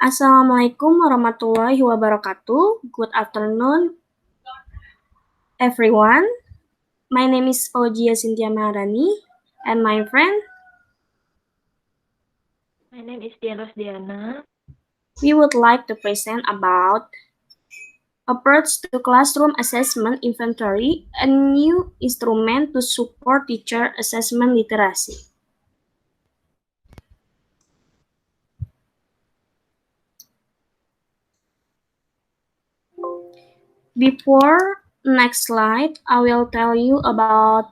Assalamualaikum warahmatullahi wabarakatuh. Good afternoon, everyone. My name is Ojia Cynthia Maharani, and my friend, My name is Diana Rosdiana. we would like to present about approach to classroom assessment inventory, a new instrument to support teacher assessment literacy. Before next slide, I will tell you about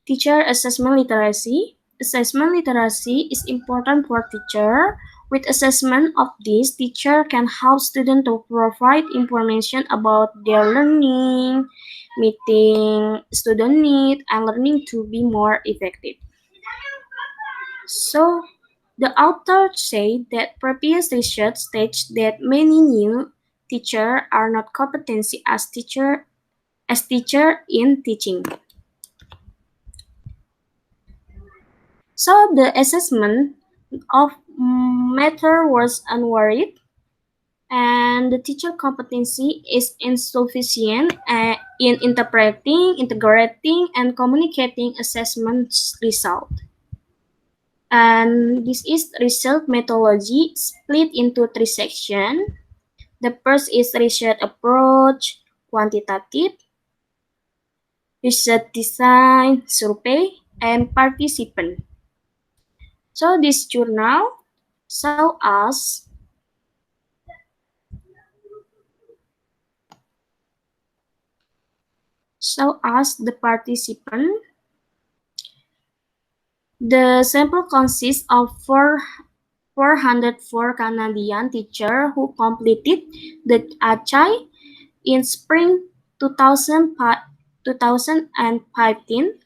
teacher assessment literacy. Assessment literacy is important for teacher. With assessment of this, teacher can help students to provide information about their learning, meeting student need, and learning to be more effective. So, the author said that previous research states that many new teachers are not competent as teacher in teaching. So the assessment of matter was unworried, and the teacher competency is insufficient in interpreting, integrating, and communicating assessment result. And this is result methodology split into three sections. The first is research approach, quantitative, research design, survey, and participant. So this journal show us the participant. The sample consists of 404 Canadian teachers who completed the ACHAI in spring 2015.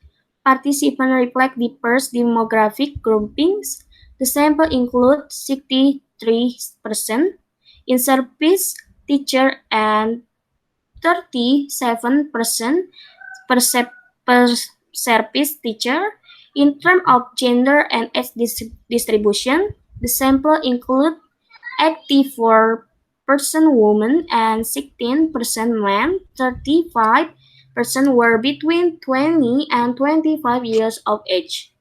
Participants reflect diverse demographic groupings. The sample includes 63% in-service teacher and 37% per service teacher. In terms of gender and age distribution, the sample includes 84% women and 16% men. 35% were between 20 and 25 years of age.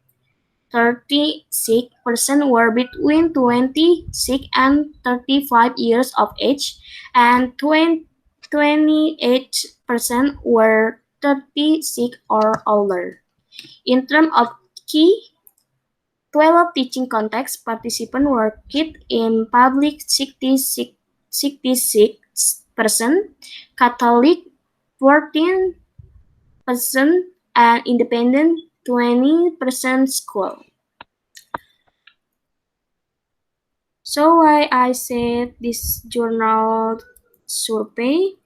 36% were between 26 and 35 years of age, and 28% were 36 or older. In terms of key 12 teaching contexts, participants worked in public 66%, Catholic 14%, and independent 20% school. So why I said this journal survey?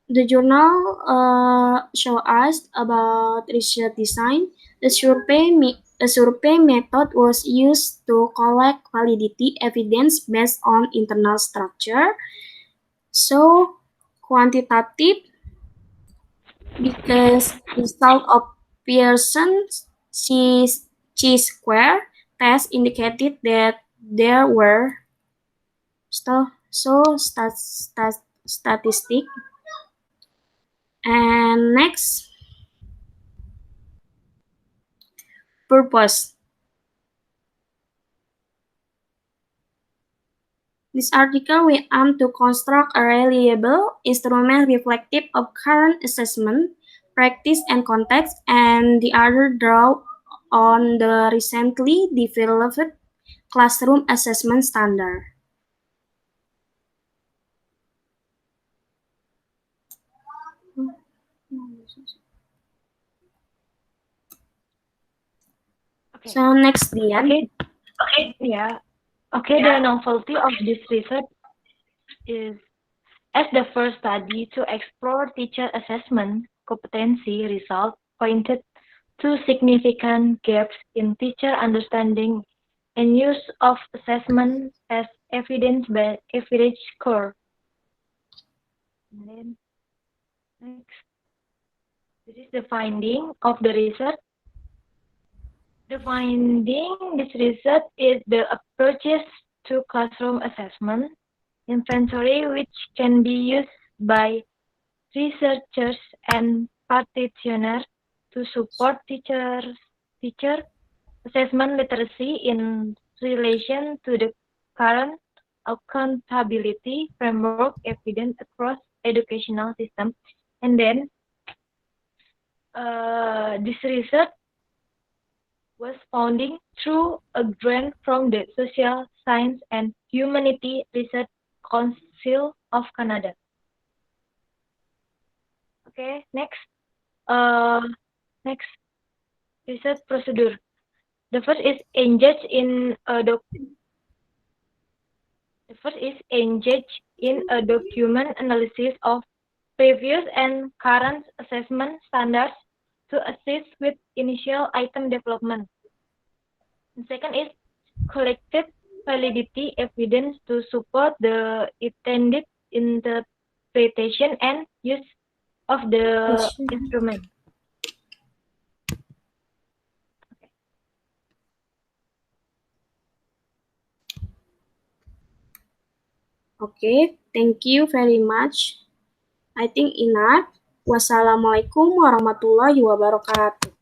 The journal show us about research design. The survey method was used to collect validity evidence based on internal structure. So quantitative, because result of Pearson's chi-square test indicated that there were statistic. And next, purpose. This article will aim to construct a reliable instrument reflective of current assessment, practice, and context, and the other draw on the recently developed classroom assessment standard. So next, Dian. The novelty of this research is as the first study to explore teacher assessment competency results pointed to significant gaps in teacher understanding and use of assessment as evidence-based score. Next, this is the finding of the research. The finding this research is the approaches to classroom assessment inventory which can be used by researchers and practitioners to support teacher assessment literacy in relation to the current accountability framework evident across educational systems. And then this research was founded through a grant from the Social Science and Humanity Research Council of Canada. Okay, next research procedure. The first is engage in a document analysis of previous and current assessment standards to assist with initial item development. The second is collected validity evidence to support the intended interpretation and use of the instrument. Okay, thank you very much. I think enough. Wassalamualaikum warahmatullahi wabarakatuh.